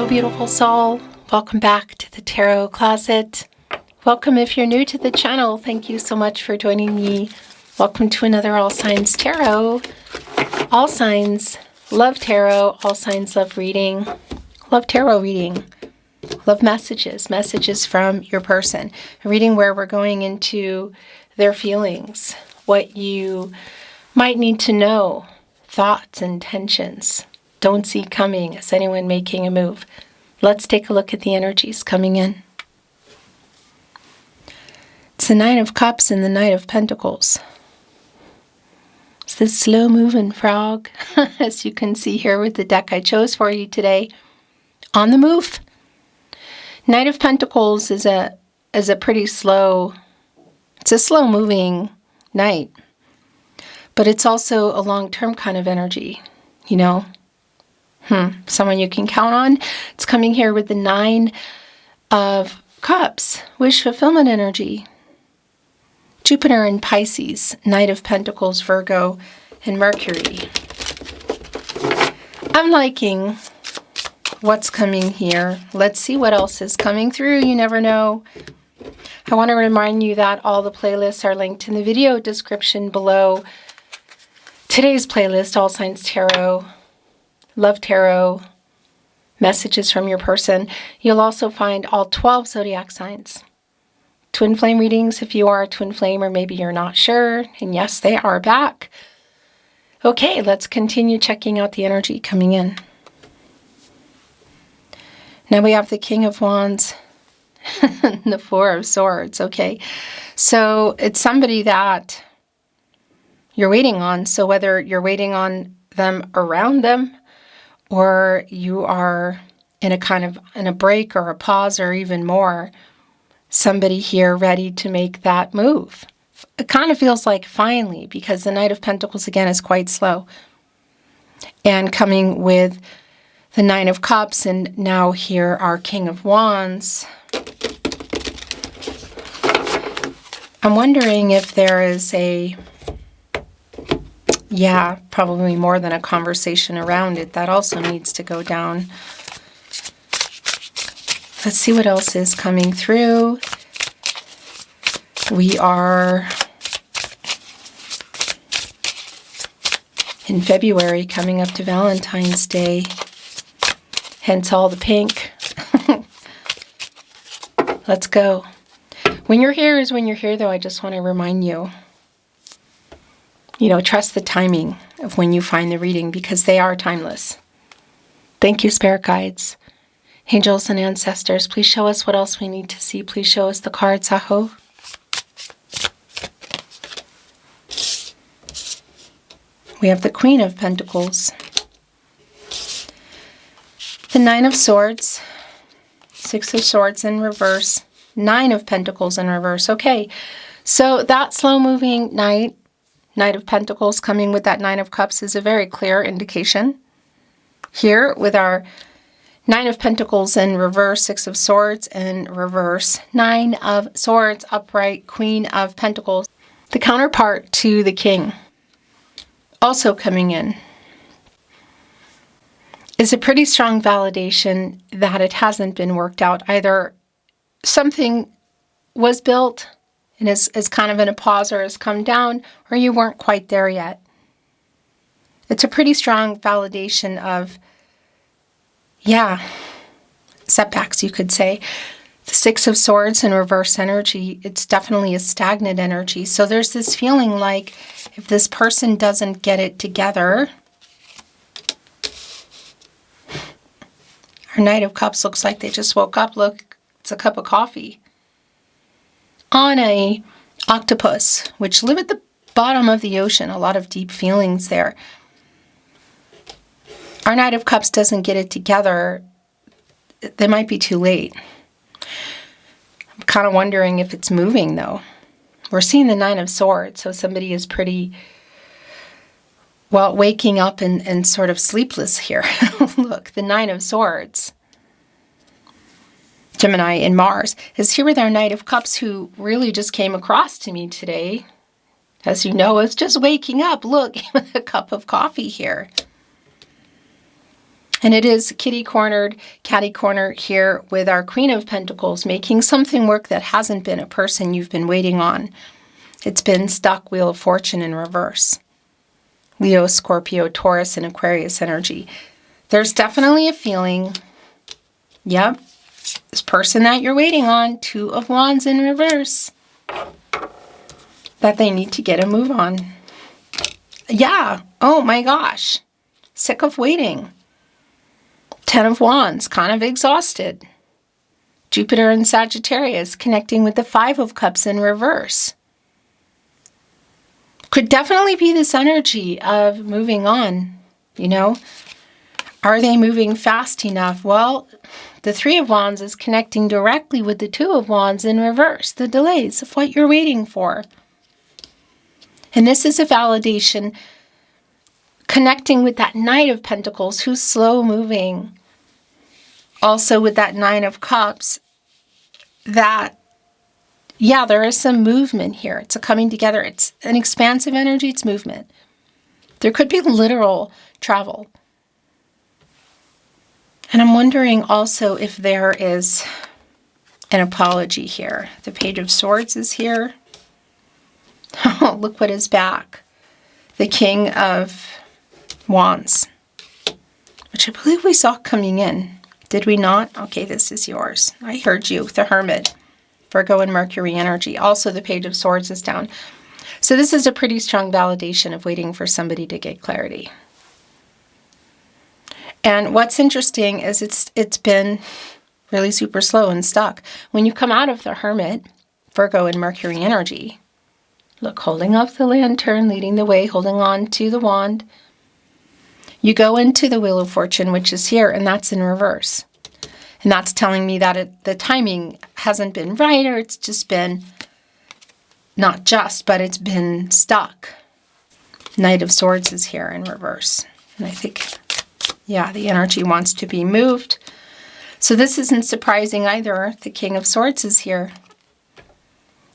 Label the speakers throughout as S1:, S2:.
S1: beautiful soul. Welcome back to the Tarot Closet. Welcome if you're new to the channel. Thank you so much for joining me. Welcome to another All Signs Tarot. All signs love tarot. All signs love reading. Love tarot reading. Love messages from your person. A reading where we're going into their feelings, what you might need to know, thoughts, intentions. Don't see coming. Is anyone making a move? Let's take a look at the energies coming in. It's the Nine of Cups and the Knight of Pentacles. It's this slow-moving frog, as you can see here with the deck I chose for you today. On the move. Knight of Pentacles is a pretty slow, it's a slow-moving knight. But it's also a long-term kind of energy, you know. Someone you can count on. It's coming here with the Nine of Cups, wish fulfillment energy. Jupiter in Pisces, Knight of Pentacles, Virgo, and Mercury. I'm liking what's coming here. Let's see what else is coming through. You never know. I want to remind you that all the playlists are linked in the video description below. Today's playlist, All Signs Tarot, Love Tarot, messages from your person. You'll also find all 12 zodiac signs. Twin flame readings if you are a twin flame or maybe you're not sure. And yes, they are back. Okay, let's continue checking out the energy coming in. Now we have the King of Wands and the Four of Swords. Okay, so it's somebody that you're waiting on. So whether you're waiting on them around them, or you are in a break or a pause or even more, somebody here ready to make that move. It kind of feels like finally, because the Knight of Pentacles again is quite slow. And coming with the Nine of Cups, and now here our King of Wands. I'm wondering if there is probably more than a conversation around it. That also needs to go down. Let's see what else is coming through. We are in February, coming up to Valentine's Day. Hence all the pink. Let's go. When you're here is when you're here, though. I just want to remind you, trust the timing of when you find the reading, because they are timeless. Thank you, Spirit Guides, Angels, and Ancestors. Please show us what else we need to see. Please show us the cards, Aho. We have the Queen of Pentacles, the Nine of Swords, Six of Swords in reverse, Nine of Pentacles in reverse. Okay, so that slow-moving Knight of Pentacles coming with that Nine of Cups is a very clear indication. Here with our Nine of Pentacles in reverse, Six of Swords in reverse, Nine of Swords upright, Queen of Pentacles. The counterpart to the King, also coming in, is a pretty strong validation that it hasn't been worked out. Either something was built and is kind of in a pause or has come down, or you weren't quite there yet. It's a pretty strong validation of, setbacks, you could say. The Six of Swords in reverse energy, it's definitely a stagnant energy. So there's this feeling like if this person doesn't get it together, our Knight of Cups looks like they just woke up. Look, it's a cup of coffee. On a octopus, which live at the bottom of the ocean. A lot of deep feelings there. Our Knight of Cups doesn't get it together. They might be too late. I'm kind of wondering if it's moving, though. We're seeing the Nine of Swords, so somebody is pretty, waking up and sort of sleepless here. Look, the Nine of Swords. Gemini and Mars is here with our Knight of Cups, who really just came across to me today. As you know, is just waking up. Look, with a cup of coffee here. And it is kitty-cornered, catty-corner here with our Queen of Pentacles, making something work that hasn't been a person you've been waiting on. It's been stuck, Wheel of Fortune in reverse. Leo, Scorpio, Taurus, and Aquarius energy. There's definitely a feeling, yep, this person that you're waiting on, Two of Wands in reverse, that they need to get a move on. Yeah, oh my gosh, sick of waiting. Ten of Wands, kind of exhausted. Jupiter and Sagittarius connecting with the Five of Cups in reverse. Could definitely be this energy of moving on, you know. Are they moving fast enough? Well, the Three of Wands is connecting directly with the Two of Wands in reverse, the delays of what you're waiting for. And this is a validation connecting with that Knight of Pentacles who's slow moving. Also with that Nine of Cups, that, yeah, there is some movement here. It's a coming together. It's an expansive energy. It's movement. There could be literal travel. And I'm wondering also if there is an apology here. The Page of Swords is here. Oh, look what is back. The King of Wands, which I believe we saw coming in. Did we not? Okay, this is yours. I heard you. The Hermit. Virgo and Mercury energy. Also, the Page of Swords is down. So this is a pretty strong validation of waiting for somebody to get clarity. And what's interesting is it's been really super slow and stuck. When you come out of the Hermit, Virgo and Mercury energy, look, holding up the lantern, leading the way, holding on to the wand. You go into the Wheel of Fortune, which is here, and that's in reverse. And that's telling me that the timing hasn't been right, or it's just been, not just, but it's been stuck. Knight of Swords is here in reverse. And I think, yeah, the energy wants to be moved. So this isn't surprising either. The King of Swords is here.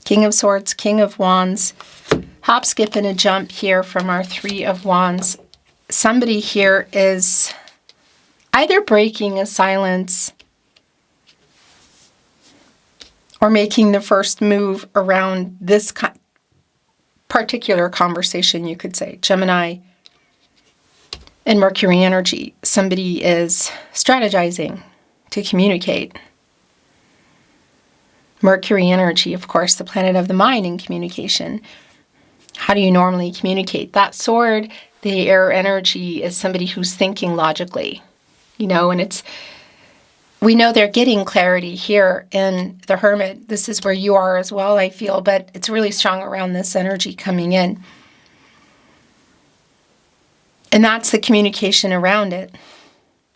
S1: King of Swords, King of Wands. Hop, skip, and a jump here from our Three of Wands. Somebody here is either breaking a silence or making the first move around this particular conversation, you could say. Gemini and Mercury energy. Somebody is strategizing to communicate. Mercury energy, of course, the planet of the mind in communication. How do you normally communicate? That sword, the air energy, is somebody who's thinking logically, you know, and we know they're getting clarity here in the Hermit. This is where you are as well, I feel, but it's really strong around this energy coming in. And that's the communication around it.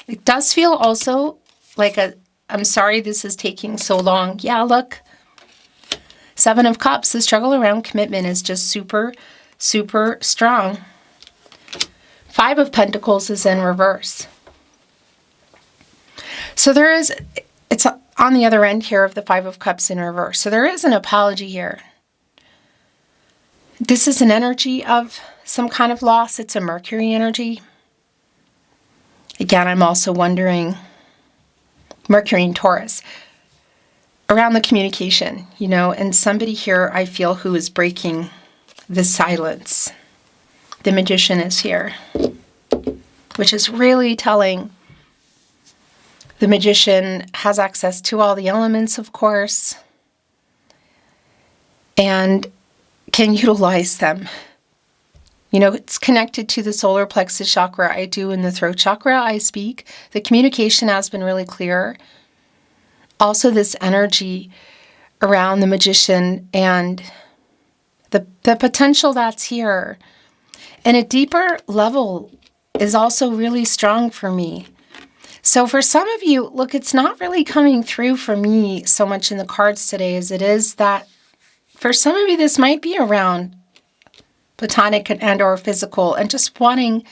S1: It does feel also like I'm sorry this is taking so long. Yeah, look. Seven of Cups, the struggle around commitment is just super, super strong. Five of Pentacles is in reverse. So it's on the other end here of the Five of Cups in reverse. So there is an apology here. This is an energy of some kind of loss. It's a Mercury energy. Again, I'm also wondering, Mercury and Taurus, around the communication, you know, and somebody here I feel who is breaking the silence. The Magician is here, which is really telling. The Magician has access to all the elements, of course, and can utilize them. You know, it's connected to the solar plexus chakra I do, and the throat chakra I speak. The communication has been really clear. Also, this energy around the Magician and the potential that's here. And a deeper level is also really strong for me. So for some of you, look, it's not really coming through for me so much in the cards today as it is that for some of you, this might be around platonic and or physical and just wanting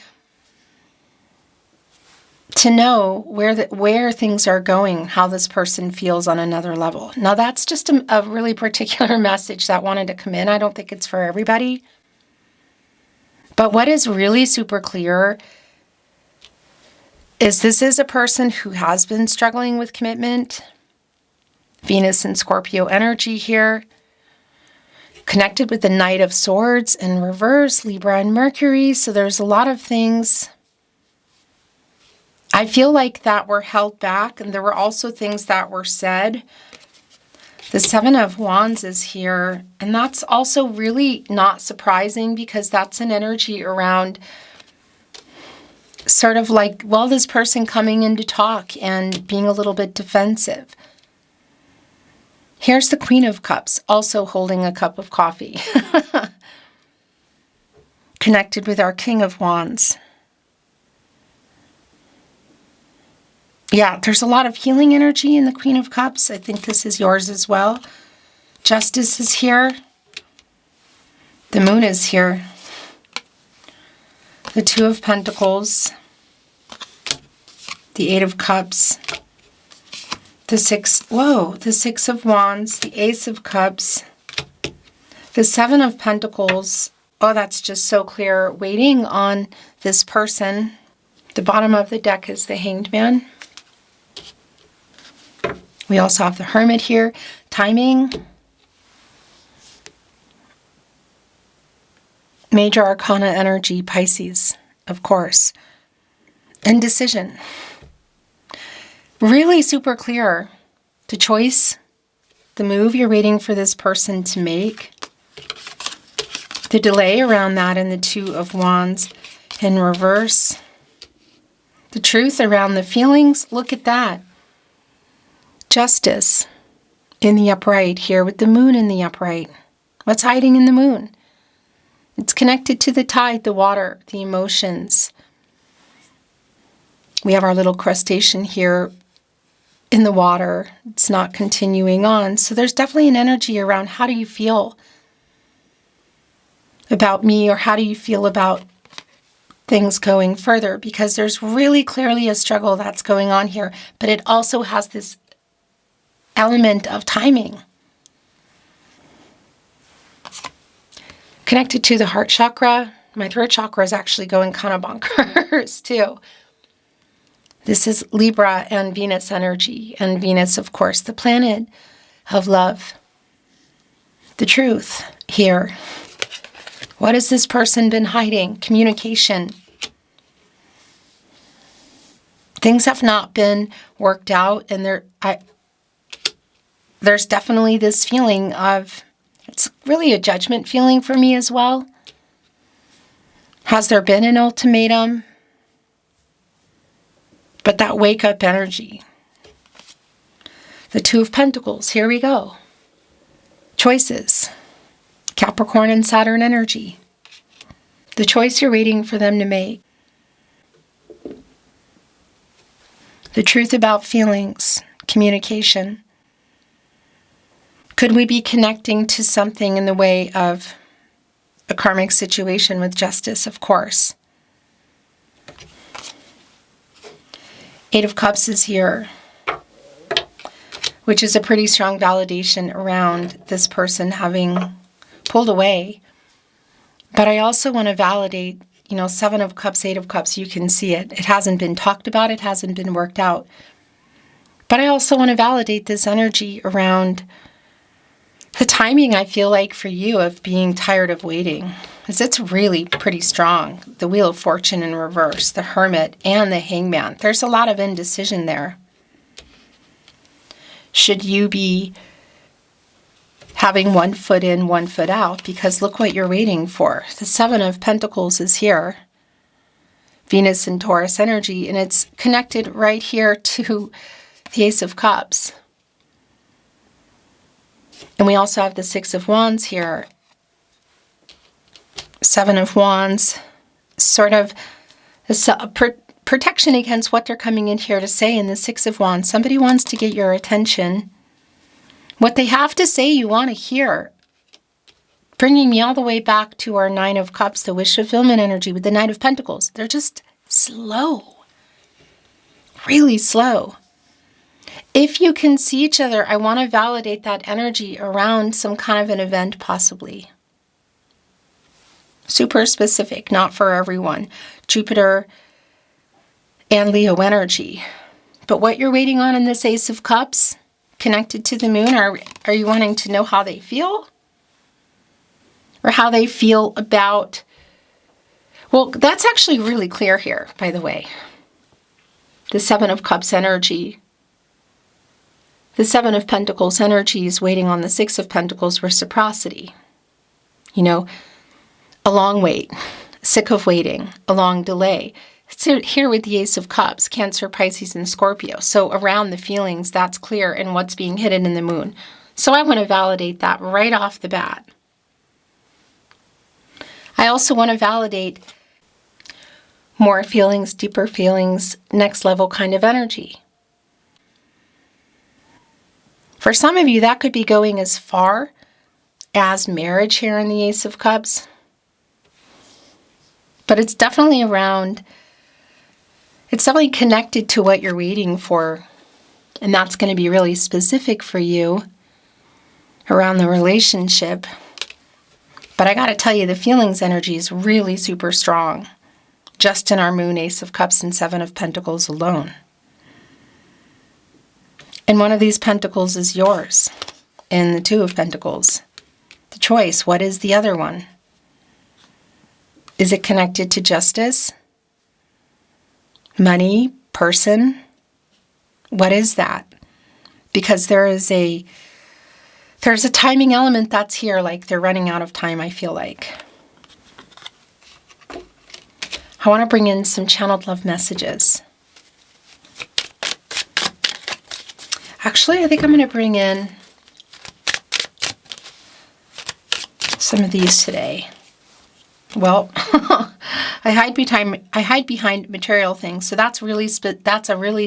S1: to know where things are going, how this person feels on another level. Now, that's just a really particular message that wanted to come in. I don't think it's for everybody. But what is really super clear is this is a person who has been struggling with commitment. Venus and Scorpio energy here. Connected with the Knight of Swords in reverse, Libra and Mercury. So there's a lot of things I feel like that were held back, and there were also things that were said. The Seven of Wands is here, and that's also really not surprising because that's an energy around sort of like, well, this person coming in to talk and being a little bit defensive. Here's the Queen of Cups, also holding a cup of coffee. Connected with our King of Wands. Yeah, there's a lot of healing energy in the Queen of Cups. I think this is yours as well. Justice is here. The Moon is here. The Two of Pentacles. The Eight of Cups. The Six of Wands. The Ace of Cups. The Seven of Pentacles. Oh, that's just so clear. Waiting on this person. The bottom of the deck is the Hanged Man. We also have the Hermit here. Timing. Major Arcana energy, Pisces, of course. Indecision. Really super clear. The choice, the move you're waiting for this person to make. The delay around that in the Two of Wands in reverse. The truth around the feelings. Look at that. Justice in the upright here with the Moon in the upright. What's hiding in the Moon? It's connected to the tide, the water, the emotions. We have our little crustacean here in the water. It's not continuing on. So there's definitely an energy around how do you feel about me, or how do you feel about things going further? Because there's really clearly a struggle that's going on here, but it also has this element of timing. Connected to the heart chakra. My throat chakra is actually going kind of bonkers too. This is Libra and Venus energy. And Venus, of course, the planet of love. The truth here. What has this person been hiding? Communication. Things have not been worked out, and there's definitely this feeling of, it's really a judgment feeling for me as well. Has there been an ultimatum? But that wake up energy. The Two of Pentacles, here we go. Choices. Capricorn and Saturn energy. The choice you're waiting for them to make. The truth about feelings. Communication. Could we be connecting to something in the way of a karmic situation with justice? Of course. Eight of Cups is here, which is a pretty strong validation around this person having pulled away. But I also want to validate, Seven of Cups, Eight of Cups, you can see it. It hasn't been talked about. It hasn't been worked out. But I also want to validate this energy around the timing, I feel like, for you of being tired of waiting. Because it's really pretty strong. The Wheel of Fortune in reverse, the Hermit, and the Hangman. There's a lot of indecision there. Should you be having one foot in, one foot out? Because look what you're waiting for. The Seven of Pentacles is here. Venus and Taurus energy. And it's connected right here to the Ace of Cups. And we also have the Six of Wands here. Seven of Wands. Sort of protection against what they're coming in here to say in the Six of Wands. Somebody wants to get your attention. What they have to say you want to hear. Bringing me all the way back to our Nine of Cups, the wish fulfillment energy with the Knight of Pentacles. They're just slow. Really slow. If you can see each other, I want to validate that energy around some kind of an event possibly. Super specific, not for everyone. Jupiter and Leo energy. But what you're waiting on in this Ace of Cups, connected to the moon, are you wanting to know how they feel? Or how they feel about... Well, that's actually really clear here, by the way. The Seven of Cups energy. The Seven of Pentacles energy is waiting on the Six of Pentacles reciprocity. You know, a long wait, sick of waiting, a long delay. So here with the Ace of Cups, Cancer, Pisces, and Scorpio. So around the feelings, that's clear in what's being hidden in the moon. So I want to validate that right off the bat. I also want to validate more feelings, deeper feelings, next level kind of energy. For some of you, that could be going as far as marriage here in the Ace of Cups. But it's definitely around, it's definitely connected to what you're waiting for. And that's going to be really specific for you around the relationship. But I got to tell you, the feelings energy is really super strong. Just in our moon, Ace of Cups, and Seven of Pentacles alone. And one of these pentacles is yours. And the Two of Pentacles. The choice, what is the other one? Is it connected to justice? Money? Person? What is that? Because there's a timing element that's here, like they're running out of time, I feel like. I want to bring in some channeled love messages. Actually, I think I'm going to bring in some of these today. Well, I hide behind material things, so that's a really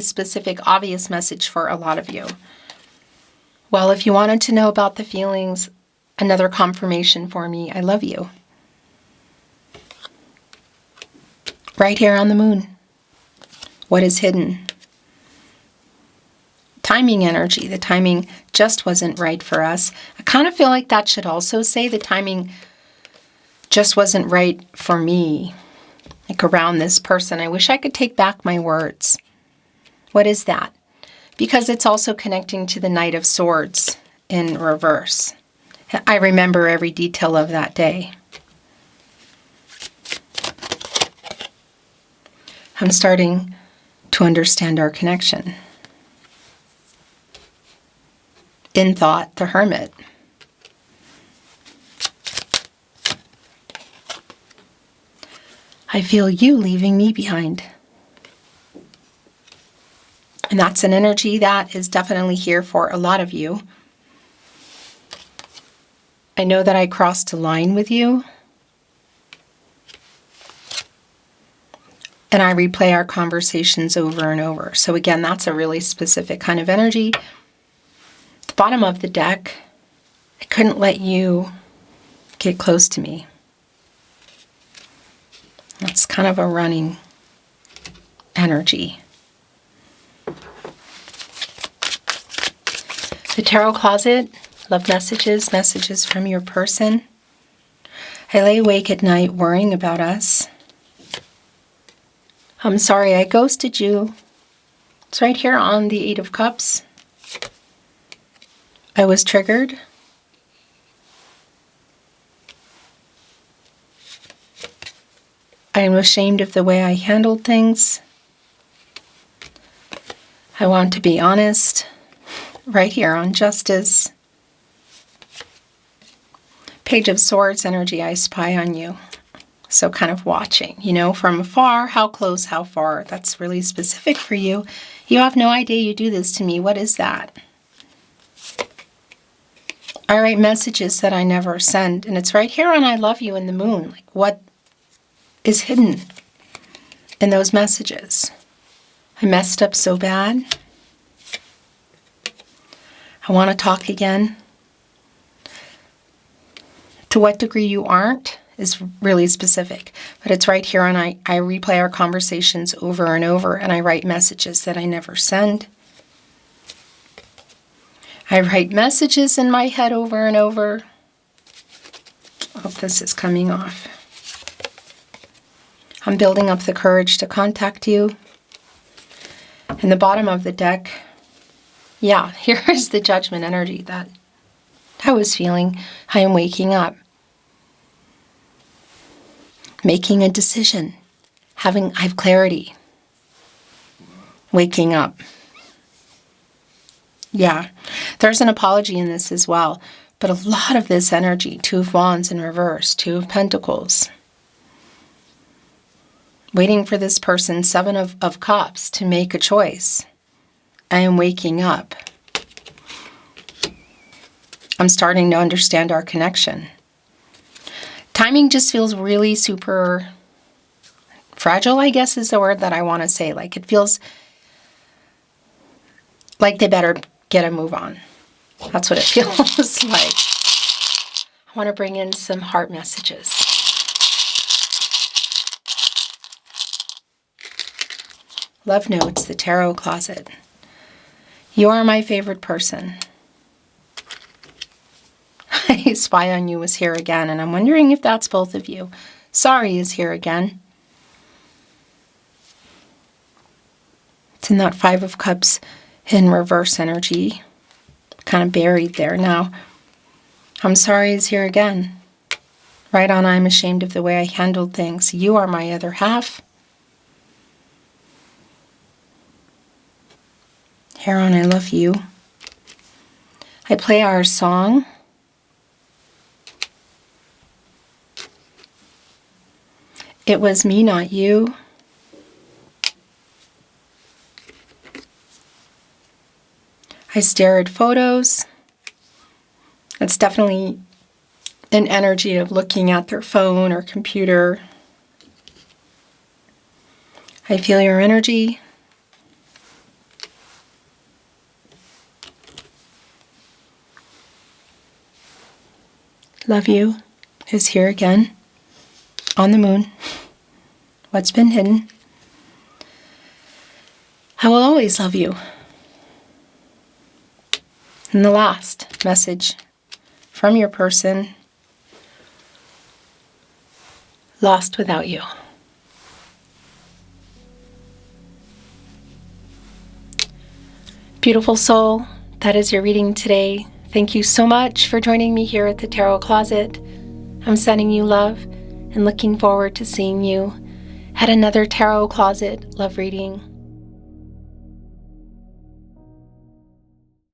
S1: specific, obvious message for a lot of you. Well, if you wanted to know about the feelings, another confirmation for me, I love you. Right here on the moon. What is hidden? Timing energy. The timing just wasn't right for us. I kind of feel like that should also say the timing just wasn't right for me. Like around this person. I wish I could take back my words. What is that? Because it's also connecting to the Knight of Swords in reverse. I remember every detail of that day. I'm starting to understand our connection. In thought, the Hermit. I feel you leaving me behind. And that's an energy that is definitely here for a lot of you. I know that I crossed a line with you. And I replay our conversations over and over. So again, that's a really specific kind of energy. At the bottom of the deck, I couldn't let you get close to me. That's kind of a running energy. The Tarot Closet, love messages, messages from your person. I lay awake at night worrying about us. I'm sorry I ghosted you. It's right here on the Eight of Cups. I was triggered. I am ashamed of the way I handled things. I want to be honest. Right here on Justice. Page of Swords energy, I spy on you. So kind of watching, you know, from afar, how close, how far. That's really specific for you. You have no idea you do this to me. What is that? I write messages that I never send. And it's right here on I love you in the moon. Like what is hidden in those messages? I messed up so bad. I want to talk again. To what degree you aren't is really specific. But it's right here, and I replay our conversations over and over, and I write messages that I never send. I write messages in my head over and over. Oh, this is coming off. I'm building up the courage to contact you. In the bottom of the deck, yeah, here is the Judgment energy that I was feeling. I am waking up. Making a decision. I have clarity. Waking up. Yeah, there's an apology in this as well. But a lot of this energy, Two of Wands in reverse, Two of Pentacles. Waiting for this person, Seven of Cups, to make a choice. I am waking up. I'm starting to understand our connection. Timing just feels really super fragile, I guess is the word that I want to say. Like, it feels like they better get a move on. That's what it feels like. I want to bring in some heart messages. Love notes, the tarot closet. You are my favorite person. I Spy on You was here again, and I'm wondering if that's both of you. Sorry is here again. It's in that Five of Cups in reverse energy. Kind of buried there now. I'm sorry is here again. Right on, I'm ashamed of the way I handled things. You are my other half. Here on, I love you. I play our song. It was me, not you. I stare at photos. It's definitely an energy of looking at their phone or computer. I feel your energy. Love you is here again. On the moon. What's been hidden? I will always love you. And the last message from your person. Lost without you. Beautiful soul, that is your reading today. Thank you so much for joining me here at the Tarot Closet. I'm sending you love and looking forward to seeing you at another Tarot Closet love reading.